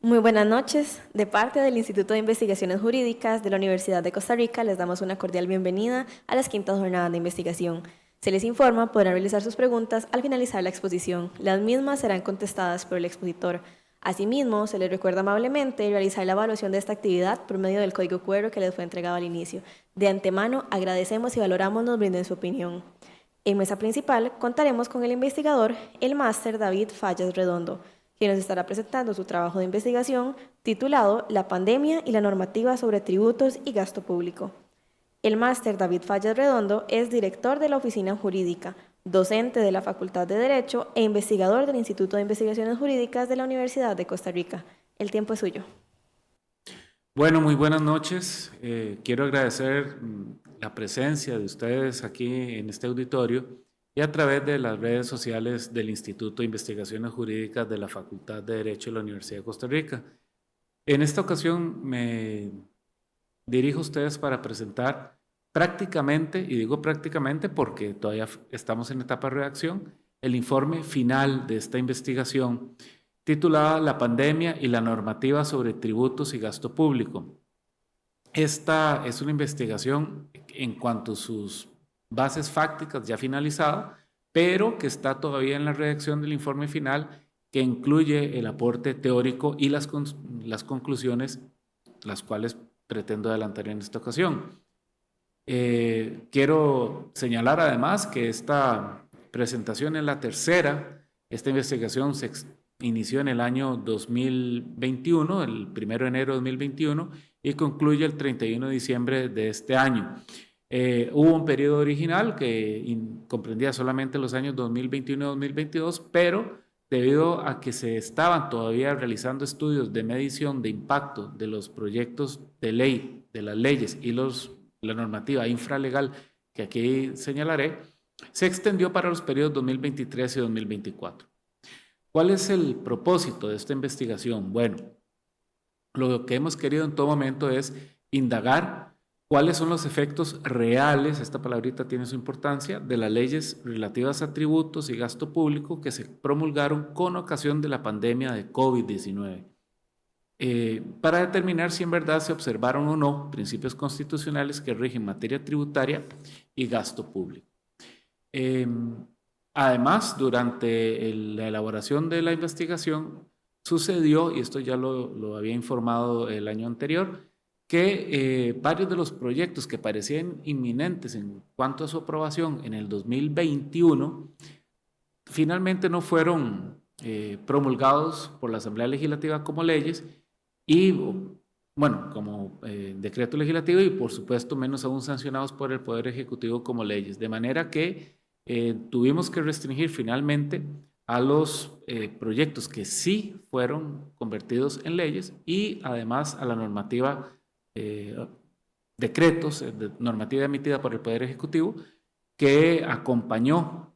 Muy buenas noches. De parte del Instituto de Investigaciones Jurídicas de la Universidad de Costa Rica, les damos una cordial bienvenida a las quintas jornadas de investigación. Se les informa, podrán realizar sus preguntas al finalizar la exposición. Las mismas serán contestadas por el expositor. Asimismo, se les recuerda amablemente realizar la evaluación de esta actividad por medio del código QR que les fue entregado al inicio. De antemano, agradecemos y valoramos nos brinden su opinión. En mesa principal contaremos con el investigador, el máster David Fallas Redondo, quien nos estará presentando su trabajo de investigación titulado La pandemia y la normativa sobre tributos y gasto público. El máster David Fallas Redondo es director de la Oficina Jurídica, docente de la Facultad de Derecho e investigador del Instituto de Investigaciones Jurídicas de la Universidad de Costa Rica. El tiempo es suyo. Bueno, muy buenas noches. Quiero agradecer la presencia de ustedes aquí en este auditorio y a través de las redes sociales del Instituto de Investigaciones Jurídicas de la Facultad de Derecho de la Universidad de Costa Rica. En esta ocasión me dirijo a ustedes para presentar prácticamente, y digo prácticamente porque todavía estamos en etapa de redacción, el informe final de esta investigación titulada La pandemia y la normativa sobre tributos y gasto público. Esta es una investigación en cuanto a sus bases fácticas ya finalizada, pero que está todavía en la redacción del informe final, que incluye el aporte teórico y las conclusiones, las cuales pretendo adelantar en esta ocasión. Quiero señalar además que esta presentación es la tercera. Esta investigación se inició en el año 2021, el 1 de enero de 2021, y concluye el 31 de diciembre de este año. Hubo un periodo original que comprendía solamente los años 2021 y 2022, pero debido a que se estaban todavía realizando estudios de medición de impacto de los proyectos de ley, de las leyes y la normativa infralegal que aquí señalaré, se extendió para los periodos 2023 y 2024. ¿Cuál es el propósito de esta investigación? Bueno, lo que hemos querido en todo momento es indagar cuáles son los efectos reales, esta palabrita tiene su importancia, de las leyes relativas a tributos y gasto público que se promulgaron con ocasión de la pandemia de COVID-19. Para determinar si en verdad se observaron o no principios constitucionales que rigen materia tributaria y gasto público. Además, durante la elaboración de la investigación, sucedió, y esto ya lo había informado el año anterior, que varios de los proyectos que parecían inminentes en cuanto a su aprobación en el 2021, finalmente no fueron promulgados por la Asamblea Legislativa como leyes y, bueno, como decreto legislativo y, por supuesto, menos aún sancionados por el Poder Ejecutivo como leyes. De manera que tuvimos que restringir finalmente a los proyectos que sí fueron convertidos en leyes y además a la normativa, decretos, normativa emitida por el Poder Ejecutivo que acompañó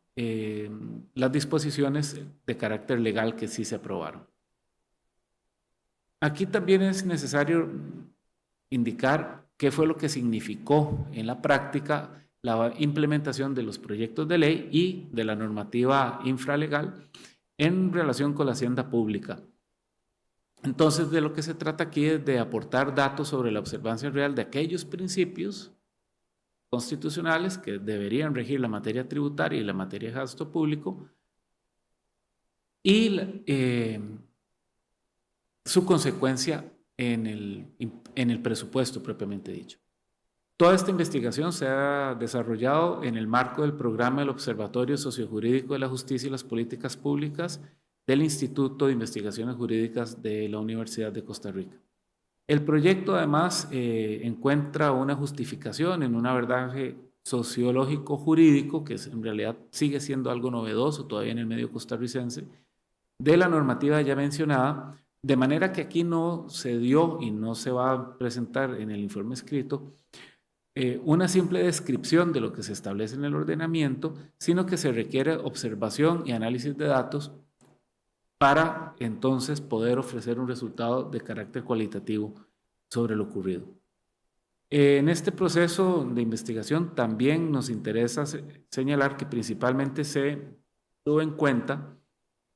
las disposiciones de carácter legal que sí se aprobaron. Aquí también es necesario indicar qué fue lo que significó en la práctica la implementación de los proyectos de ley y de la normativa infralegal en relación con la hacienda pública. Entonces, de lo que se trata aquí es de aportar datos sobre la observancia real de aquellos principios constitucionales que deberían regir la materia tributaria y la materia de gasto público y su consecuencia en el presupuesto propiamente dicho. Toda esta investigación se ha desarrollado en el marco del programa del Observatorio Sociojurídico de la Justicia y las Políticas Públicas del Instituto de Investigaciones Jurídicas de la Universidad de Costa Rica. El proyecto además encuentra una justificación en un abordaje sociológico jurídico, que en realidad sigue siendo algo novedoso todavía en el medio costarricense, de la normativa ya mencionada, de manera que aquí no se dio y no se va a presentar en el informe escrito una simple descripción de lo que se establece en el ordenamiento, sino que se requiere observación y análisis de datos para entonces poder ofrecer un resultado de carácter cualitativo sobre lo ocurrido. En este proceso de investigación también nos interesa señalar que principalmente se tuvo en cuenta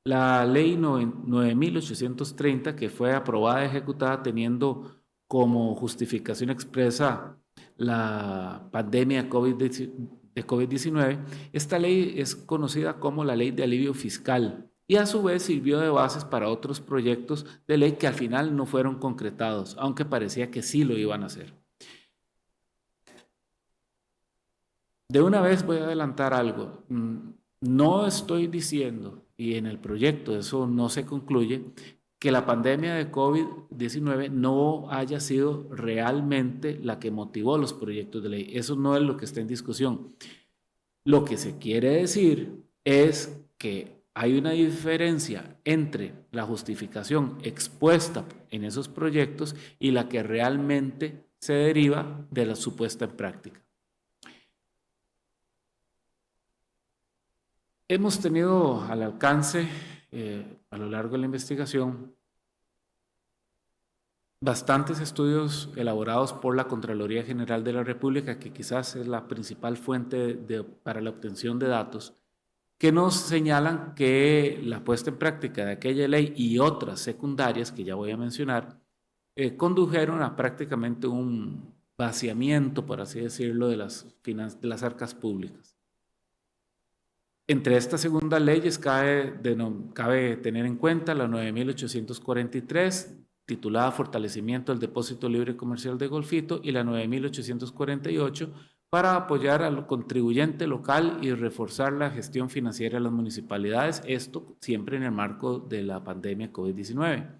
La ley 9.830, que fue aprobada y ejecutada teniendo como justificación expresa la pandemia de COVID-19, esta ley es conocida como la Ley de Alivio Fiscal y a su vez sirvió de bases para otros proyectos de ley que al final no fueron concretados, aunque parecía que sí lo iban a hacer. De una vez voy a adelantar algo. No estoy diciendo, y en el proyecto eso no se concluye, que la pandemia de COVID-19 no haya sido realmente la que motivó los proyectos de ley. Eso no es lo que está en discusión. Lo que se quiere decir es que hay una diferencia entre la justificación expuesta en esos proyectos y la que realmente se deriva de la supuesta en práctica. Hemos tenido al alcance, a lo largo de la investigación, bastantes estudios elaborados por la Contraloría General de la República, que quizás es la principal fuente para la obtención de datos, que nos señalan que la puesta en práctica de aquella ley y otras secundarias, que ya voy a mencionar, condujeron a prácticamente un vaciamiento, por así decirlo, de las arcas públicas. Entre estas segundas leyes cabe tener en cuenta la 9.843, titulada Fortalecimiento del Depósito Libre Comercial de Golfito, y la 9.848, para apoyar al contribuyente local y reforzar la gestión financiera de las municipalidades, esto siempre en el marco de la pandemia COVID-19.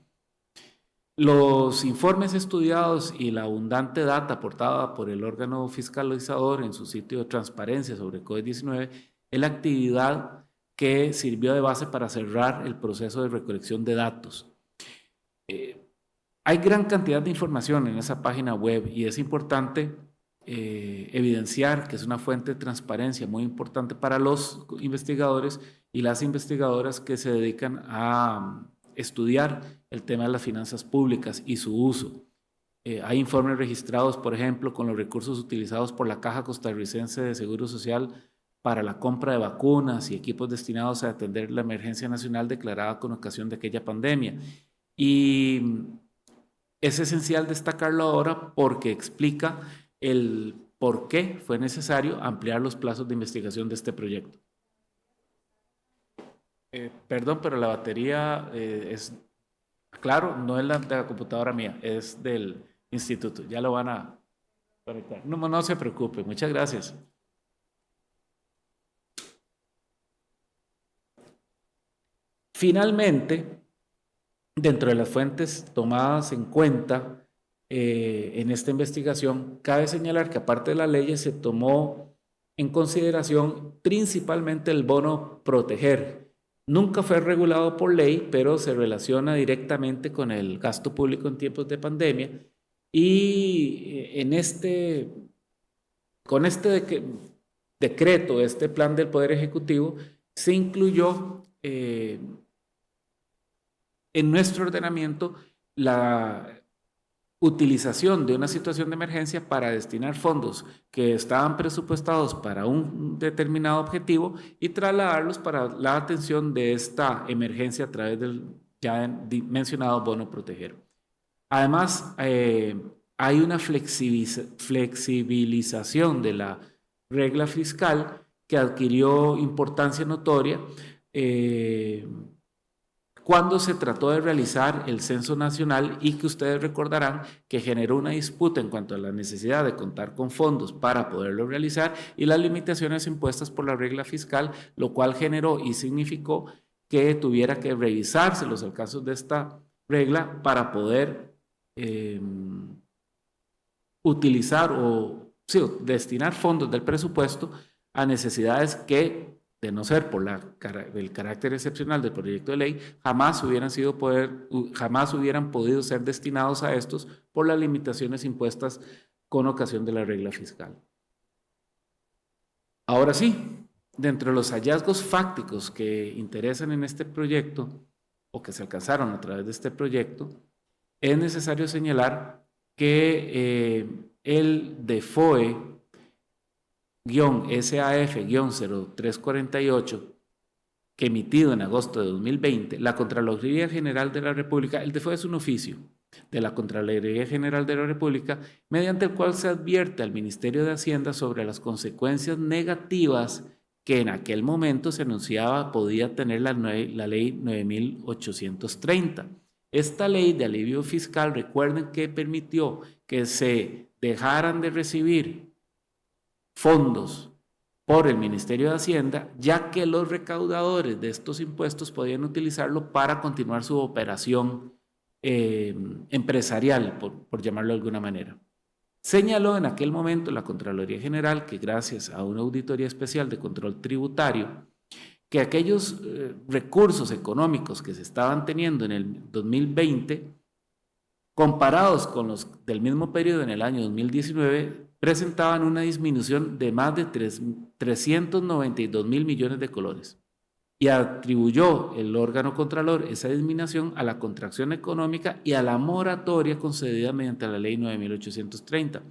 Los informes estudiados y la abundante data aportada por el órgano fiscalizador en su sitio de transparencia sobre COVID-19 es la actividad que sirvió de base para cerrar el proceso de recolección de datos. Hay gran cantidad de información en esa página web y es importante evidenciar que es una fuente de transparencia muy importante para los investigadores y las investigadoras que se dedican a estudiar el tema de las finanzas públicas y su uso. Hay informes registrados, por ejemplo, con los recursos utilizados por la Caja Costarricense de Seguro Social para la compra de vacunas y equipos destinados a atender la emergencia nacional declarada con ocasión de aquella pandemia. Y es esencial destacarlo ahora porque explica el por qué fue necesario ampliar los plazos de investigación de este proyecto. Perdón, pero la batería es, claro, no es de la computadora mía, es del instituto. Ya lo van a conectar. No se preocupe, muchas gracias. Finalmente, dentro de las fuentes tomadas en cuenta en esta investigación, cabe señalar que aparte de las leyes se tomó en consideración principalmente el bono proteger. Nunca fue regulado por ley, pero se relaciona directamente con el gasto público en tiempos de pandemia y con este decreto, este plan del Poder Ejecutivo, se incluyó en nuestro ordenamiento la utilización de una situación de emergencia para destinar fondos que estaban presupuestados para un determinado objetivo y trasladarlos para la atención de esta emergencia a través del ya mencionado bono proteger. Además, hay una flexibilización de la regla fiscal que adquirió importancia notoria cuando se trató de realizar el censo nacional y que ustedes recordarán que generó una disputa en cuanto a la necesidad de contar con fondos para poderlo realizar y las limitaciones impuestas por la regla fiscal, lo cual generó y significó que tuviera que revisarse los alcances de esta regla para poder utilizar o destinar fondos del presupuesto a necesidades que, de no ser por el carácter excepcional del proyecto de ley, jamás hubieran podido ser destinados a estos por las limitaciones impuestas con ocasión de la regla fiscal. Ahora sí, dentro de los hallazgos fácticos que interesan en este proyecto o que se alcanzaron a través de este proyecto, es necesario señalar que el DFOE-SAF-0348, emitido en agosto de 2020, la Contraloría General de la República, el DEFO es un oficio de la Contraloría General de la República, mediante el cual se advierte al Ministerio de Hacienda sobre las consecuencias negativas que en aquel momento se anunciaba podía tener la ley 9830. Esta ley de alivio fiscal, recuerden que permitió que se dejaran de recibir fondos por el Ministerio de Hacienda, ya que los recaudadores de estos impuestos podían utilizarlo para continuar su operación empresarial, por llamarlo de alguna manera. Señaló en aquel momento la Contraloría General que gracias a una auditoría especial de control tributario, que aquellos recursos económicos que se estaban teniendo en el 2020, comparados con los del mismo periodo en el año 2019, presentaban una disminución de más de 392 mil millones de colones. Y atribuyó el órgano contralor esa disminución a la contracción económica y a la moratoria concedida mediante la ley 9830,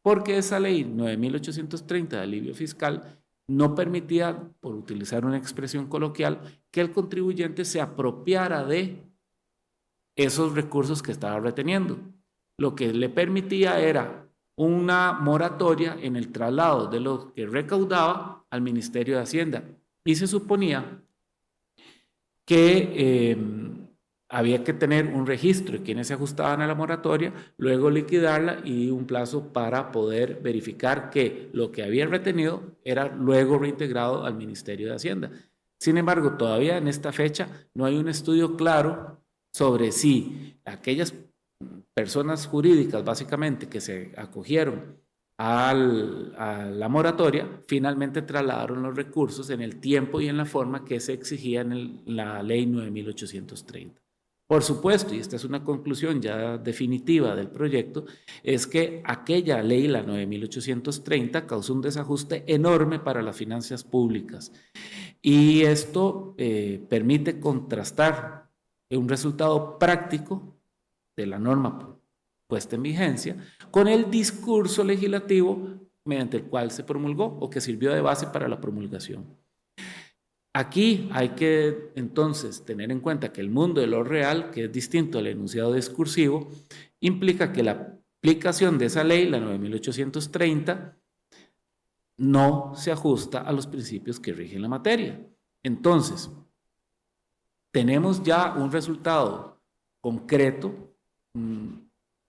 porque esa ley 9830 de alivio fiscal no permitía, por utilizar una expresión coloquial, que el contribuyente se apropiara de esos recursos que estaba reteniendo. Lo que le permitía era una moratoria en el traslado de lo que recaudaba al Ministerio de Hacienda, y se suponía que había que tener un registro de quienes se ajustaban a la moratoria, luego liquidarla y un plazo para poder verificar que lo que había retenido era luego reintegrado al Ministerio de Hacienda. Sin embargo, todavía en esta fecha no hay un estudio claro sobre si aquellas personas jurídicas básicamente que se acogieron a la moratoria finalmente trasladaron los recursos en el tiempo y en la forma que se exigía en la ley 9830. Por supuesto, y esta es una conclusión ya definitiva del proyecto, es que aquella ley, la 9830, causó un desajuste enorme para las finanzas públicas, y esto permite contrastar un resultado práctico de la norma puesta en vigencia con el discurso legislativo mediante el cual se promulgó o que sirvió de base para la promulgación. Aquí hay que entonces tener en cuenta que el mundo de lo real, que es distinto al enunciado discursivo, implica que la aplicación de esa ley, la 9830, no se ajusta a los principios que rigen la materia. Entonces, tenemos ya un resultado concreto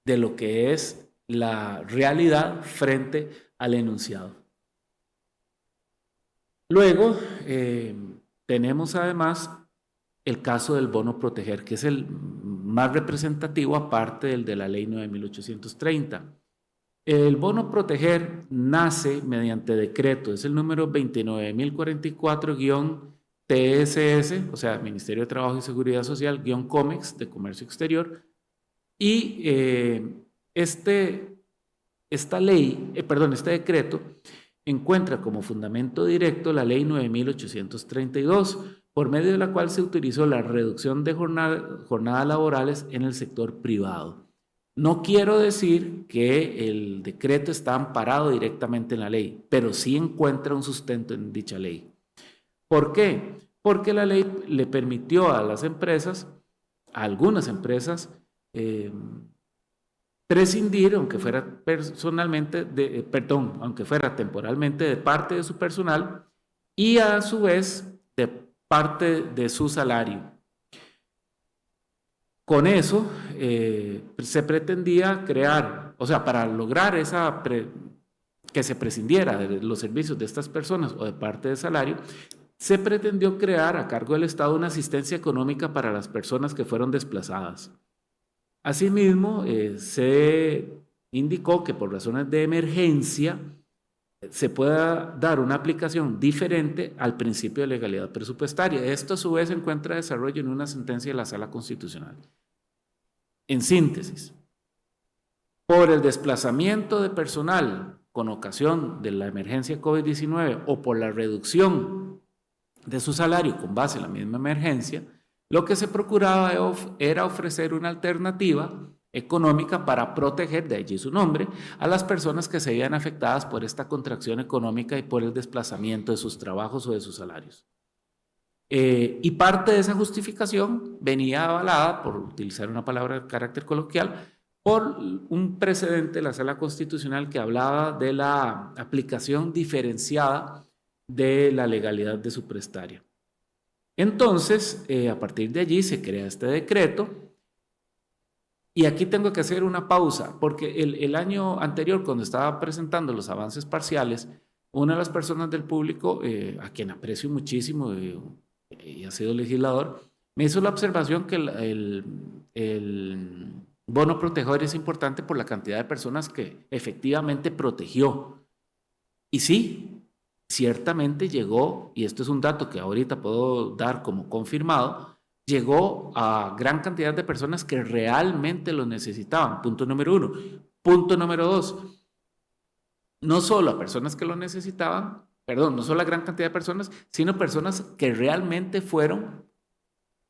de lo que es la realidad frente al enunciado. Luego, tenemos además el caso del bono proteger, que es el más representativo aparte del de la ley 9830. El bono proteger nace mediante decreto, es el número 29.044-TSS, o sea, Ministerio de Trabajo y Seguridad Social, COMEX, de Comercio Exterior, y este decreto encuentra como fundamento directo la ley 9.832, por medio de la cual se autorizó la reducción de jornadas laborales en el sector privado. No quiero decir que el decreto está amparado directamente en la ley, pero sí encuentra un sustento en dicha ley. ¿Por qué? Porque la ley le permitió a las empresas, a algunas empresas, prescindir, aunque fuera temporalmente, de parte de su personal y a su vez de parte de su salario. Con eso se pretendía crear, o sea, para lograr que se prescindiera de los servicios de estas personas o de parte del salario, se pretendió crear a cargo del Estado una asistencia económica para las personas que fueron desplazadas. Asimismo, se indicó que por razones de emergencia se pueda dar una aplicación diferente al principio de legalidad presupuestaria. Esto a su vez encuentra desarrollo en una sentencia de la Sala Constitucional. En síntesis, por el desplazamiento de personal con ocasión de la emergencia COVID-19 o por la reducción de su salario con base en la misma emergencia, lo que se procuraba era ofrecer una alternativa económica para proteger, de allí su nombre, a las personas que se veían afectadas por esta contracción económica y por el desplazamiento de sus trabajos o de sus salarios. Y parte de esa justificación venía avalada, por utilizar una palabra de carácter coloquial, por un precedente de la Sala Constitucional que hablaba de la aplicación diferenciada de la legalidad de su prestario. Entonces, a partir de allí se crea este decreto. Y aquí tengo que hacer una pausa, porque el año anterior, cuando estaba presentando los avances parciales, una de las personas del público, a quien aprecio muchísimo y ha sido legislador, me hizo la observación que el bono proteger es importante por la cantidad de personas que efectivamente protegió. Y sí, ciertamente llegó, y esto es un dato que ahorita puedo dar como confirmado, llegó a gran cantidad de personas que realmente lo necesitaban. Punto número 1. Punto número 2. No solo a personas que lo necesitaban, no solo a gran cantidad de personas, sino personas que realmente fueron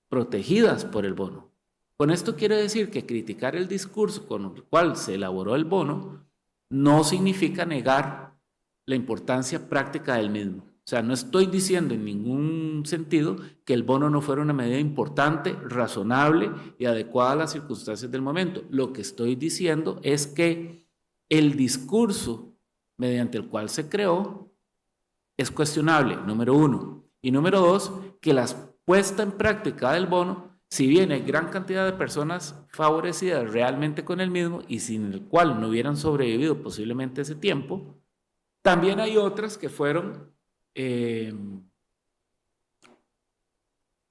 protegidas por el bono. Con esto quiero decir que criticar el discurso con el cual se elaboró el bono no significa negar la importancia práctica del mismo. O sea, no estoy diciendo en ningún sentido que el bono no fuera una medida importante, razonable y adecuada a las circunstancias del momento. Lo que estoy diciendo es que el discurso mediante el cual se creó es cuestionable, número 1. Y número 2, que la puesta en práctica del bono, si bien hay gran cantidad de personas favorecidas realmente con el mismo y sin el cual no hubieran sobrevivido posiblemente ese tiempo, también hay otras que fueron,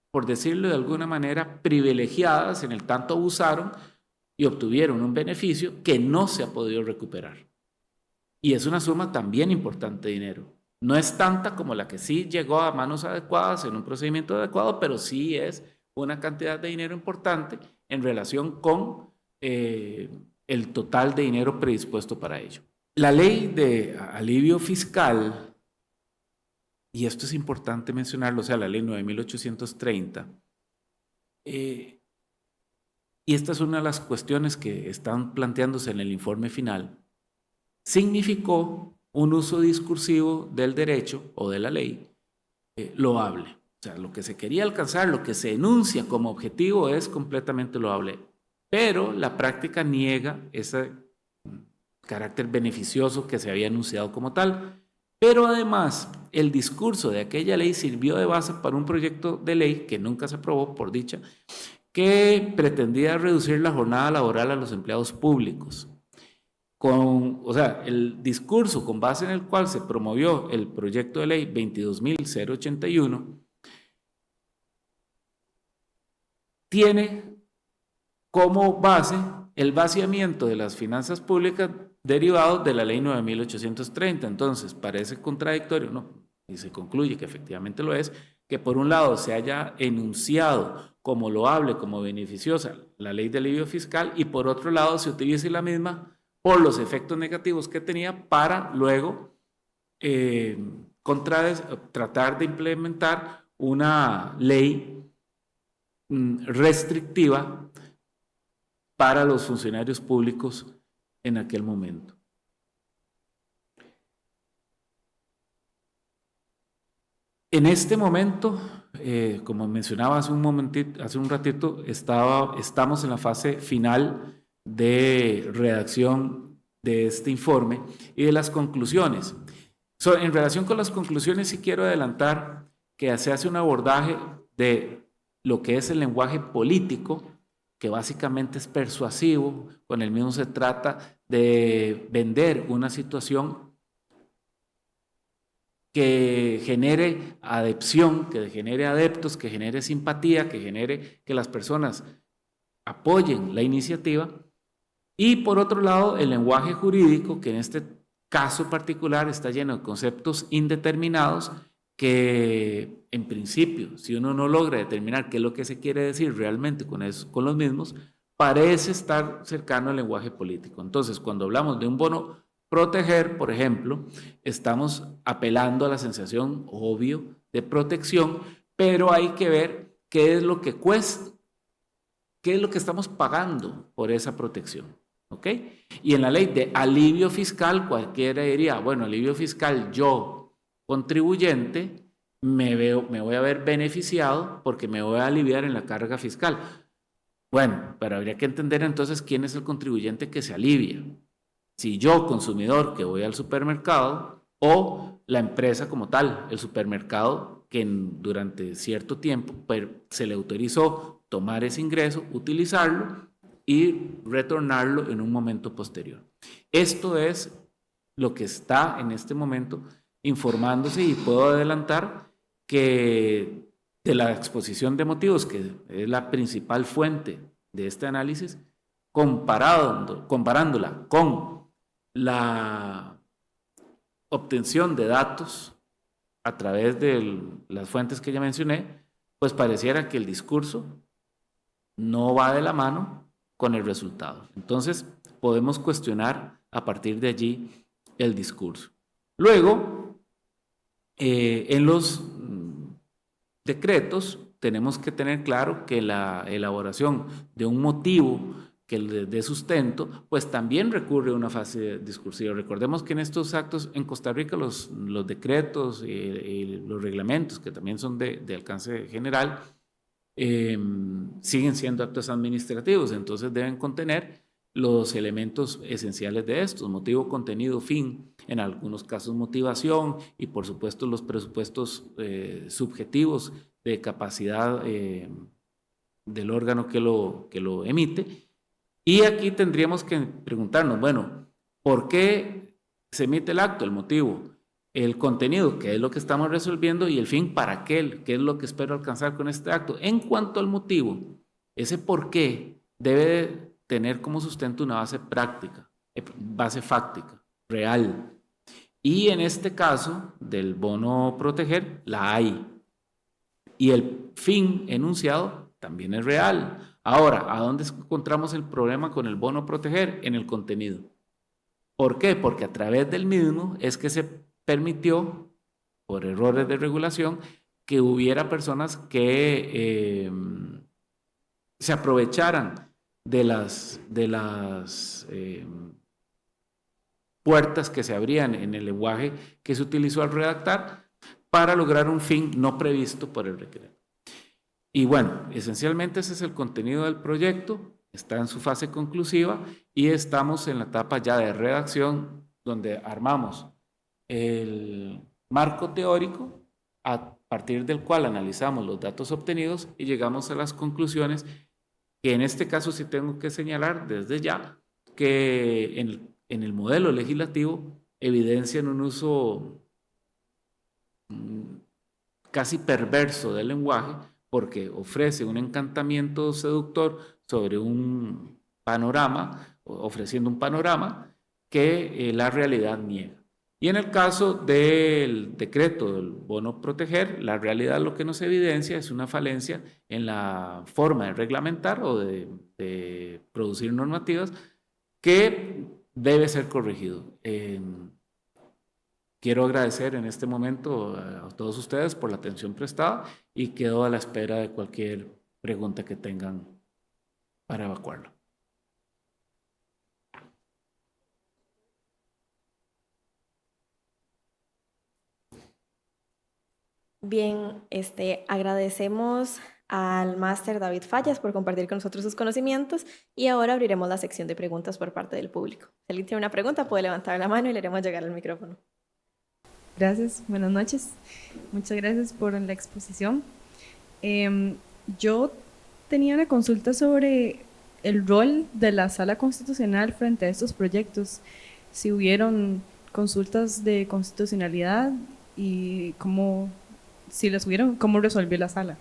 por decirlo de alguna manera, privilegiadas, en el tanto abusaron y obtuvieron un beneficio que no se ha podido recuperar. Y es una suma también importante de dinero. No es tanta como la que sí llegó a manos adecuadas en un procedimiento adecuado, pero sí es una cantidad de dinero importante en relación con el total de dinero predispuesto para ello. La ley de alivio fiscal, y esto es importante mencionarlo, o sea, la ley 9.830, y esta es una de las cuestiones que están planteándose en el informe final, significó un uso discursivo del derecho o de la ley loable. O sea, lo que se quería alcanzar, lo que se enuncia como objetivo es completamente loable, pero la práctica niega ese carácter beneficioso que se había anunciado como tal. Pero además, el discurso de aquella ley sirvió de base para un proyecto de ley que nunca se aprobó, por dicha, que pretendía reducir la jornada laboral a los empleados públicos. O sea, el discurso con base en el cual se promovió el proyecto de ley 22.081 tiene como base el vaciamiento de las finanzas públicas derivado de la ley 9.830. Entonces, parece contradictorio, ¿no? Y se concluye que efectivamente lo es, que por un lado se haya enunciado como loable, como beneficiosa la ley de alivio fiscal y por otro lado se utilice la misma por los efectos negativos que tenía para luego tratar de implementar una ley restrictiva para los funcionarios públicos en aquel momento. En este momento, como mencionaba hace un ratito, estamos en la fase final de redacción de este informe y de las conclusiones. En relación con las conclusiones, sí quiero adelantar que se hace un abordaje de lo que es el lenguaje político, que básicamente es persuasivo. Con el mismo se trata de vender una situación que genere adepción, que genere adeptos, que genere simpatía, que genere que las personas apoyen la iniciativa. Y por otro lado, el lenguaje jurídico, que en este caso particular está lleno de conceptos indeterminados que en principio, si uno no logra determinar qué es lo que se quiere decir realmente con los mismos, parece estar cercano al lenguaje político. Entonces, cuando hablamos de un bono proteger, por ejemplo, estamos apelando a la sensación obvio de protección, pero hay que ver qué es lo que cuesta, qué es lo que estamos pagando por esa protección. ¿Ok? Y en la ley de alivio fiscal, cualquiera diría, bueno, alivio fiscal, yo, contribuyente, me voy a ver beneficiado porque me voy a aliviar en la carga fiscal. Bueno, pero habría que entender entonces quién es el contribuyente que se alivia. Si yo, consumidor, que voy al supermercado, o la empresa como tal, el supermercado, que durante cierto tiempo pues, se le autorizó tomar ese ingreso, utilizarlo y retornarlo en un momento posterior. Esto es lo que está en este momento informándose, y puedo adelantar que de la exposición de motivos, que es la principal fuente de este análisis, comparándola con la obtención de datos a través de las fuentes que ya mencioné, pues pareciera que el discurso no va de la mano con el resultado. Entonces, podemos cuestionar a partir de allí el discurso. Luego, en los decretos tenemos que tener claro que la elaboración de un motivo que le dé sustento, pues también recurre a una fase discursiva. Recordemos que en estos actos en Costa Rica los decretos y los reglamentos, que también son de alcance general, siguen siendo actos administrativos, entonces deben contener los elementos esenciales de estos: motivo, contenido, fin, en algunos casos motivación, y por supuesto los presupuestos subjetivos de capacidad del órgano que lo emite. Y aquí tendríamos que preguntarnos, bueno, ¿por qué se emite el acto? El motivo, el contenido, que es lo que estamos resolviendo, y el fin, ¿para qué? ¿Qué es lo que espero alcanzar con este acto? En cuanto al motivo, ese por qué debe tener como sustento una base práctica, base fáctica, real. Y en este caso del bono proteger, la hay. Y el fin enunciado también es real. Ahora, ¿a dónde encontramos el problema con el bono proteger? En el contenido. ¿Por qué? Porque a través del mismo es que se permitió, por errores de regulación, que hubiera personas que se aprovecharan de las puertas que se abrían en el lenguaje que se utilizó al redactar para lograr un fin no previsto por el decreto. Y bueno, esencialmente ese es el contenido del proyecto, está en su fase conclusiva y estamos en la etapa ya de redacción, donde armamos el marco teórico a partir del cual analizamos los datos obtenidos y llegamos a las conclusiones, que en este caso sí tengo que señalar desde ya que en el modelo legislativo evidencian un uso casi perverso del lenguaje, porque ofrece un encantamiento seductor sobre un panorama, ofreciendo un panorama que la realidad niega. Y en el caso del decreto del bono proteger, la realidad lo que nos evidencia es una falencia en la forma de reglamentar o de producir normativas que debe ser corregido. Quiero agradecer en este momento a todos ustedes por la atención prestada y quedo a la espera de cualquier pregunta que tengan para evacuarlo. Bien, agradecemos al máster David Fallas por compartir con nosotros sus conocimientos, y ahora abriremos la sección de preguntas por parte del público. Si alguien tiene una pregunta, puede levantar la mano y le haremos llegar al micrófono. Gracias, buenas noches. Muchas gracias por la exposición. Yo tenía una consulta sobre el rol de la Sala Constitucional frente a estos proyectos. Si hubieron consultas de constitucionalidad y si las hubieron, ¿cómo resolvió la Sala?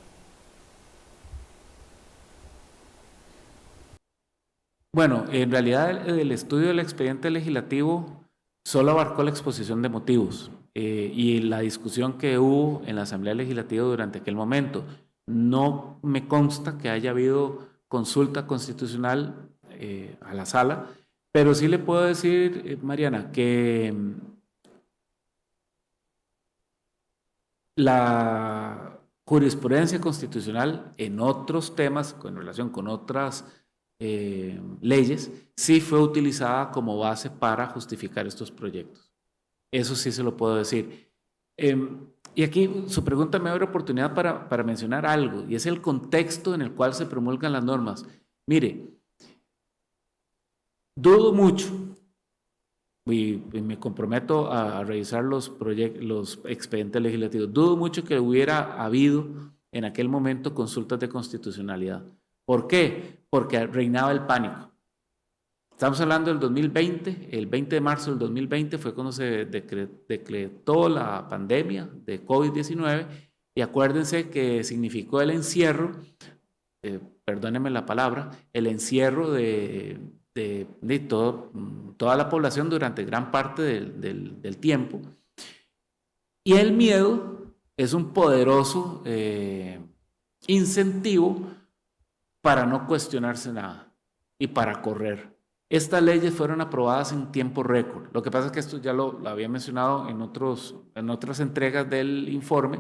Bueno, en realidad el estudio del expediente legislativo solo abarcó la exposición de motivos y la discusión que hubo en la Asamblea Legislativa durante aquel momento. No me consta que haya habido consulta constitucional a la sala, pero sí le puedo decir, Mariana, que la jurisprudencia constitucional en otros temas, con relación con otras leyes, sí fue utilizada como base para justificar estos proyectos. Eso sí se lo puedo decir. Y aquí su pregunta me abre oportunidad para mencionar algo, y es el contexto en el cual se promulgan las normas. Mire, dudo mucho, y me comprometo a revisar los expedientes legislativos, dudo mucho que hubiera habido en aquel momento consultas de constitucionalidad. ¿Por qué? Porque reinaba el pánico. Estamos hablando del 2020, el 20 de marzo del 2020 fue cuando se decretó la pandemia de COVID-19, y acuérdense que significó el encierro, perdónenme la palabra, el encierro de toda la población durante gran parte del tiempo. Y el miedo es un poderoso incentivo para no cuestionarse nada y para correr. Estas leyes fueron aprobadas en tiempo récord. Lo que pasa es que esto ya lo había mencionado en otras entregas del informe,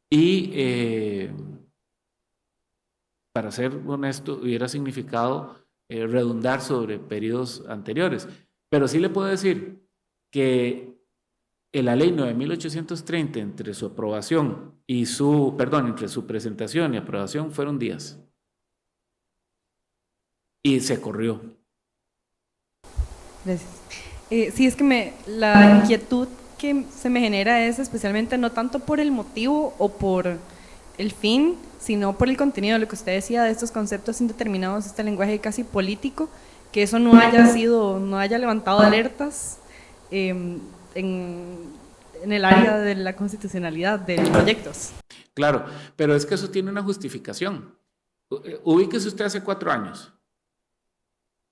y para ser honesto, hubiera significado redundar sobre periodos anteriores. Pero sí le puedo decir que en la ley 9.830, entre su aprobación y entre su presentación y aprobación fueron días. Y se corrió. Gracias. Sí, es que la inquietud que se me genera es especialmente no tanto por el motivo o por el fin, sino por el contenido, lo que usted decía de estos conceptos indeterminados, este lenguaje casi político, que eso no haya levantado alertas en el área de la constitucionalidad de los proyectos. Claro, pero es que eso tiene una justificación. Ubíquese usted hace 4 años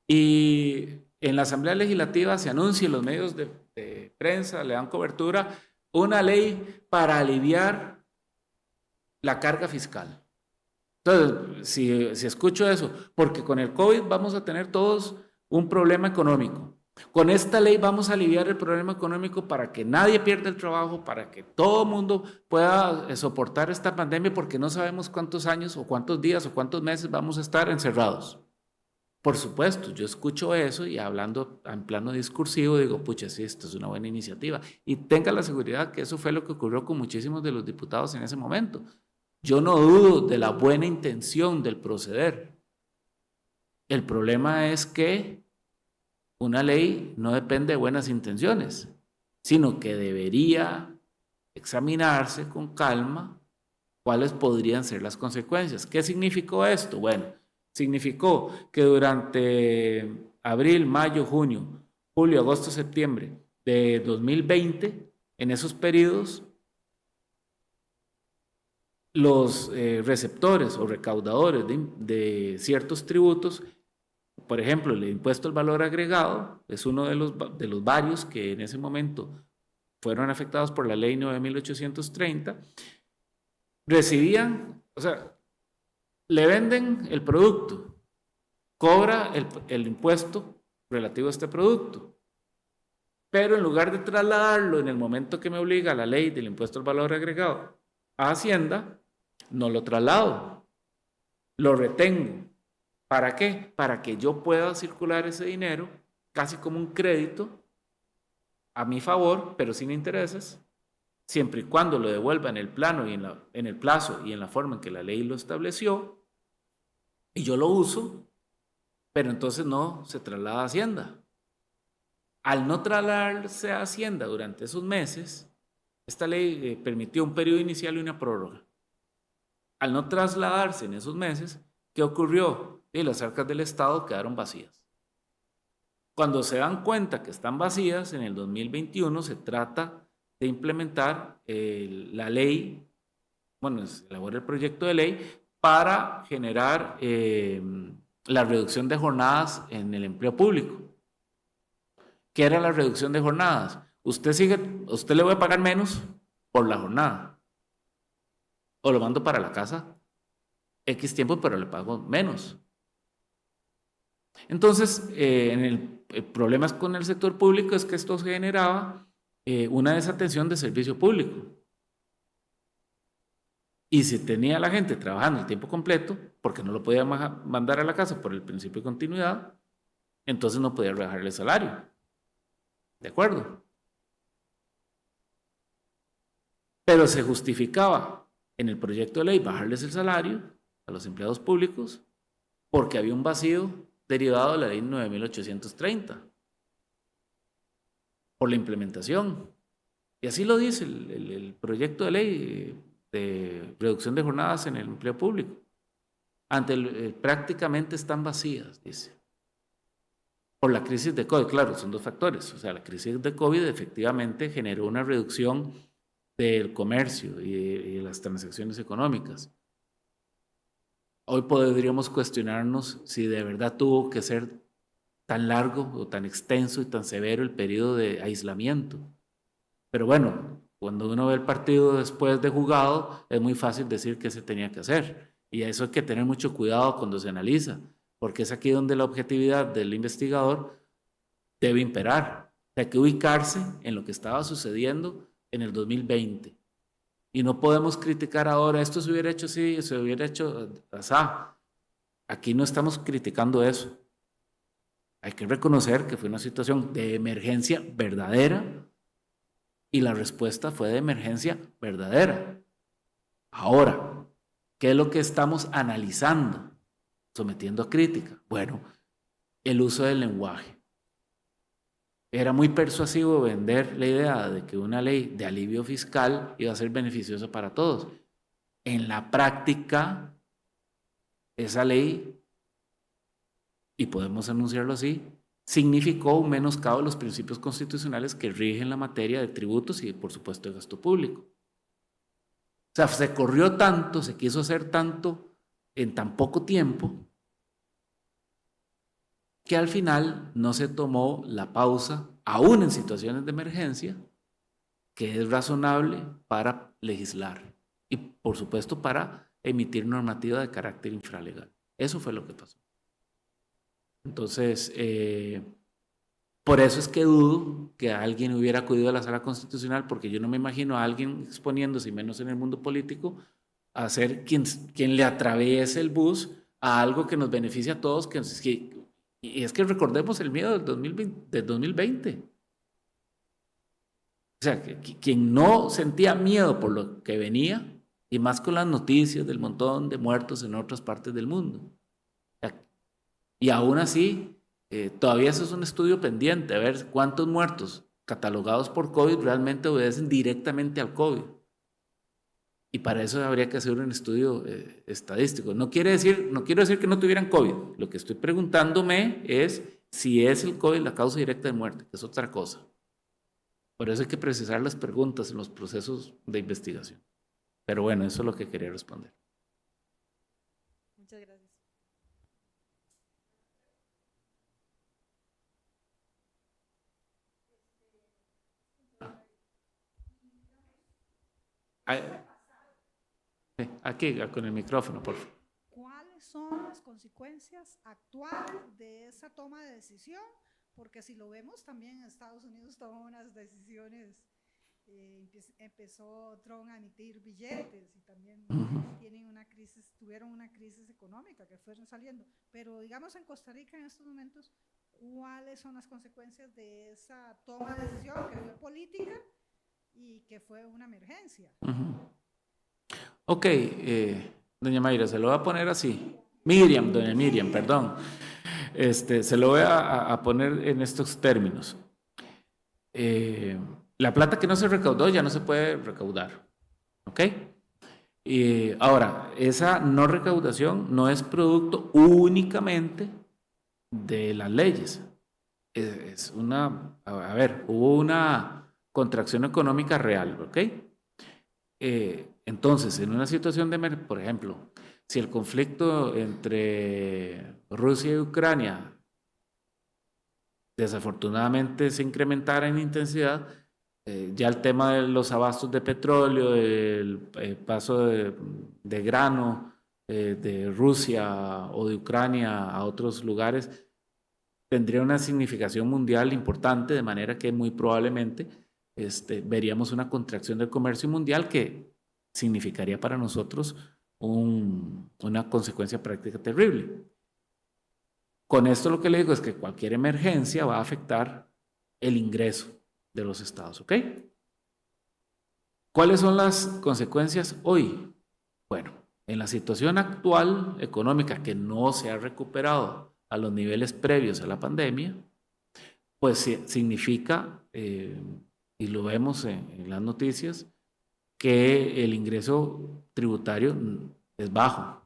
y en la Asamblea Legislativa se anuncia, en los medios de prensa le dan cobertura, una ley para aliviar la carga fiscal. Entonces, si escucho eso, porque con el COVID vamos a tener todos un problema económico. Con esta ley vamos a aliviar el problema económico para que nadie pierda el trabajo, para que todo el mundo pueda soportar esta pandemia, porque no sabemos cuántos años o cuántos días o cuántos meses vamos a estar encerrados. Por supuesto, yo escucho eso y hablando en plano discursivo digo, pucha, sí, esto es una buena iniciativa. Y tenga la seguridad que eso fue lo que ocurrió con muchísimos de los diputados en ese momento. Yo no dudo de la buena intención del proceder. El problema es que una ley no depende de buenas intenciones, sino que debería examinarse con calma cuáles podrían ser las consecuencias. ¿Qué significó esto? Bueno, significó que durante abril, mayo, junio, julio, agosto, septiembre de 2020, en esos periodos, los receptores o recaudadores de ciertos tributos, por ejemplo, el impuesto al valor agregado, es uno de los varios que en ese momento fueron afectados por la ley 9.830, recibían, o sea, le venden el producto, cobra el impuesto relativo a este producto, pero en lugar de trasladarlo en el momento que me obliga la ley del impuesto al valor agregado a Hacienda, no lo traslado, lo retengo. ¿Para qué? Para que yo pueda circular ese dinero casi como un crédito a mi favor, pero sin intereses, siempre y cuando lo devuelva en el plano y en el plazo y en la forma en que la ley lo estableció, y yo lo uso, pero entonces no se traslada a Hacienda. Al no trasladarse a Hacienda durante esos meses, esta ley permitió un periodo inicial y una prórroga. Al no trasladarse en esos meses, ¿qué ocurrió? Y las arcas del Estado quedaron vacías. Cuando se dan cuenta que están vacías, en el 2021 se trata de implementar la ley, bueno, se elabora el proyecto de ley para generar la reducción de jornadas en el empleo público. ¿Qué era la reducción de jornadas? Usted le voy a pagar menos por la jornada. O lo mando para la casa X tiempo, pero le pago menos. Entonces, el problema con el sector público es que esto generaba una desatención de servicio público. Y si tenía a la gente trabajando el tiempo completo, porque no lo podía mandar a la casa por el principio de continuidad, entonces no podía rebajarle el salario. ¿De acuerdo? pero se justificaba en el proyecto de ley bajarles el salario a los empleados públicos porque había un vacío derivado de la ley 9830 por la implementación. Y así lo dice el proyecto de ley de reducción de jornadas en el empleo público. Prácticamente están vacías, dice. Por la crisis de COVID, claro, son dos factores. O sea, la crisis de COVID efectivamente generó una reducción del comercio y de las transacciones económicas. Hoy podríamos cuestionarnos si de verdad tuvo que ser tan largo o tan extenso y tan severo el periodo de aislamiento. Pero bueno, cuando uno ve el partido después de jugado, es muy fácil decir qué se tenía que hacer. Y eso hay que tener mucho cuidado cuando se analiza, porque es aquí donde la objetividad del investigador debe imperar. Hay que ubicarse en lo que estaba sucediendo en el 2020. Y no podemos criticar ahora, esto se hubiera hecho así, se hubiera hecho así. Aquí no estamos criticando eso. Hay que reconocer que fue una situación de emergencia verdadera y la respuesta fue de emergencia verdadera. Ahora, ¿qué es lo que estamos analizando? Sometiendo a crítica. Bueno, el uso del lenguaje. Era muy persuasivo vender la idea de que una ley de alivio fiscal iba a ser beneficiosa para todos. En la práctica, esa ley, y podemos anunciarlo así, significó un menoscabo de los principios constitucionales que rigen la materia de tributos y, por supuesto, de gasto público. O sea, se corrió tanto, se quiso hacer tanto en tan poco tiempo, que al final no se tomó la pausa, aún en situaciones de emergencia, que es razonable para legislar y, por supuesto, para emitir normativa de carácter infralegal. Eso fue lo que pasó. Entonces, por eso es que dudo que alguien hubiera acudido a la Sala Constitucional, porque yo no me imagino a alguien exponiéndose, y menos en el mundo político, a ser quien le atraviese el bus a algo que nos beneficia a todos, y es que recordemos el miedo del 2020. O sea, quien no sentía miedo por lo que venía, y más con las noticias del montón de muertos en otras partes del mundo. Y aún así, todavía eso es un estudio pendiente, a ver cuántos muertos catalogados por COVID realmente obedecen directamente al COVID. Y para eso habría que hacer un estudio estadístico. No quiero decir que no tuvieran COVID. Lo que estoy preguntándome es si es el COVID la causa directa de muerte, que es otra cosa. Por eso hay que precisar las preguntas en los procesos de investigación. Pero bueno, eso es lo que quería responder. Muchas gracias. Aquí, con el micrófono, por favor. ¿Cuáles son las consecuencias actuales de esa toma de decisión? Porque si lo vemos, también Estados Unidos tomó unas decisiones, empezó Trump a emitir billetes y también tuvieron una crisis económica que fueron saliendo. Pero digamos en Costa Rica en estos momentos, ¿cuáles son las consecuencias de esa toma de decisión que fue política y que fue una emergencia? Ok, doña Mayra, se lo voy a poner así. Doña Miriam, perdón. Se lo voy a poner en estos términos. La plata que no se recaudó ya no se puede recaudar. ¿Ok? Ahora, esa no recaudación no es producto únicamente de las leyes. Hubo una contracción económica real, ¿ok? Entonces, en una situación de emergencia, por ejemplo, si el conflicto entre Rusia y Ucrania desafortunadamente se incrementara en intensidad, ya el tema de los abastos de petróleo, el paso de grano de Rusia o de Ucrania a otros lugares, tendría una significación mundial importante, de manera que muy probablemente veríamos una contracción del comercio mundial que significaría para nosotros una consecuencia práctica terrible. Con esto lo que le digo es que cualquier emergencia va a afectar el ingreso de los estados, ¿ok? ¿Cuáles son las consecuencias hoy? Bueno, en la situación actual económica que no se ha recuperado a los niveles previos a la pandemia, pues significa, y lo vemos en las noticias, que el ingreso tributario es bajo.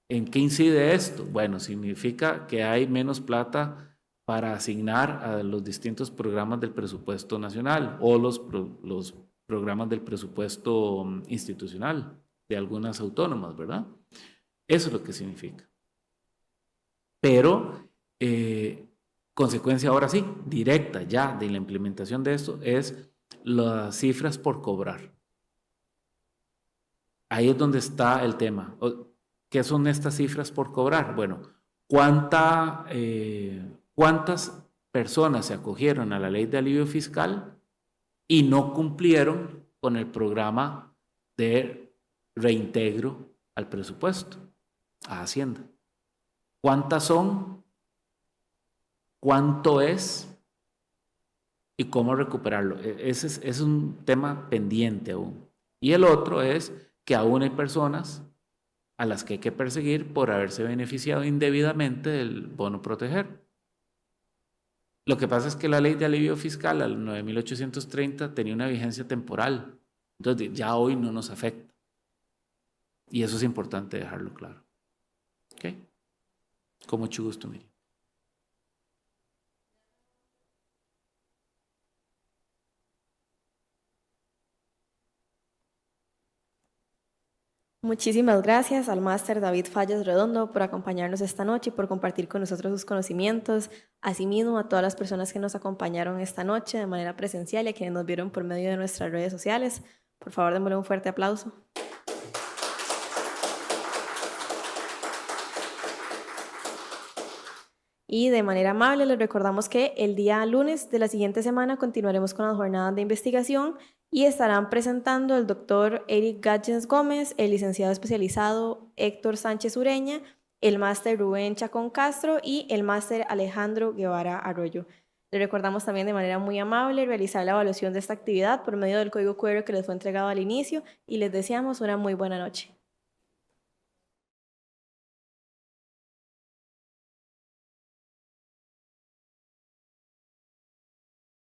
¿En qué incide esto? Bueno, significa que hay menos plata para asignar a los distintos programas del presupuesto nacional o los programas del presupuesto institucional de algunas autónomas, ¿verdad? Eso es lo que significa. Pero, consecuencia ahora sí, directa ya de la implementación de esto, es las cifras por cobrar. Ahí es donde está el tema. ¿Qué son estas cifras por cobrar? Bueno, ¿cuántas personas se acogieron a la ley de alivio fiscal y no cumplieron con el programa de reintegro al presupuesto, a Hacienda? ¿Cuántas son? ¿Cuánto es? ¿Y cómo recuperarlo? Ese es un tema pendiente aún. Y el otro es que aún hay personas a las que hay que perseguir por haberse beneficiado indebidamente del bono proteger. Lo que pasa es que la ley de alivio fiscal, al 9.830, tenía una vigencia temporal. Entonces ya hoy no nos afecta. Y eso es importante dejarlo claro. ¿Ok? Con mucho gusto, Miriam. Muchísimas gracias al máster David Fallas Redondo por acompañarnos esta noche y por compartir con nosotros sus conocimientos. Asimismo, a todas las personas que nos acompañaron esta noche de manera presencial y a quienes nos vieron por medio de nuestras redes sociales. Por favor, démosle un fuerte aplauso. Y de manera amable les recordamos que el día lunes de la siguiente semana continuaremos con las jornadas de investigación y estarán presentando el doctor Eric Gatgens Gómez, el licenciado especializado Héctor Sánchez Ureña, el máster Rubén Chacón Castro y el máster Alejandro Guevara Arroyo. Les recordamos también de manera muy amable realizar la evaluación de esta actividad por medio del código QR que les fue entregado al inicio y les deseamos una muy buena noche.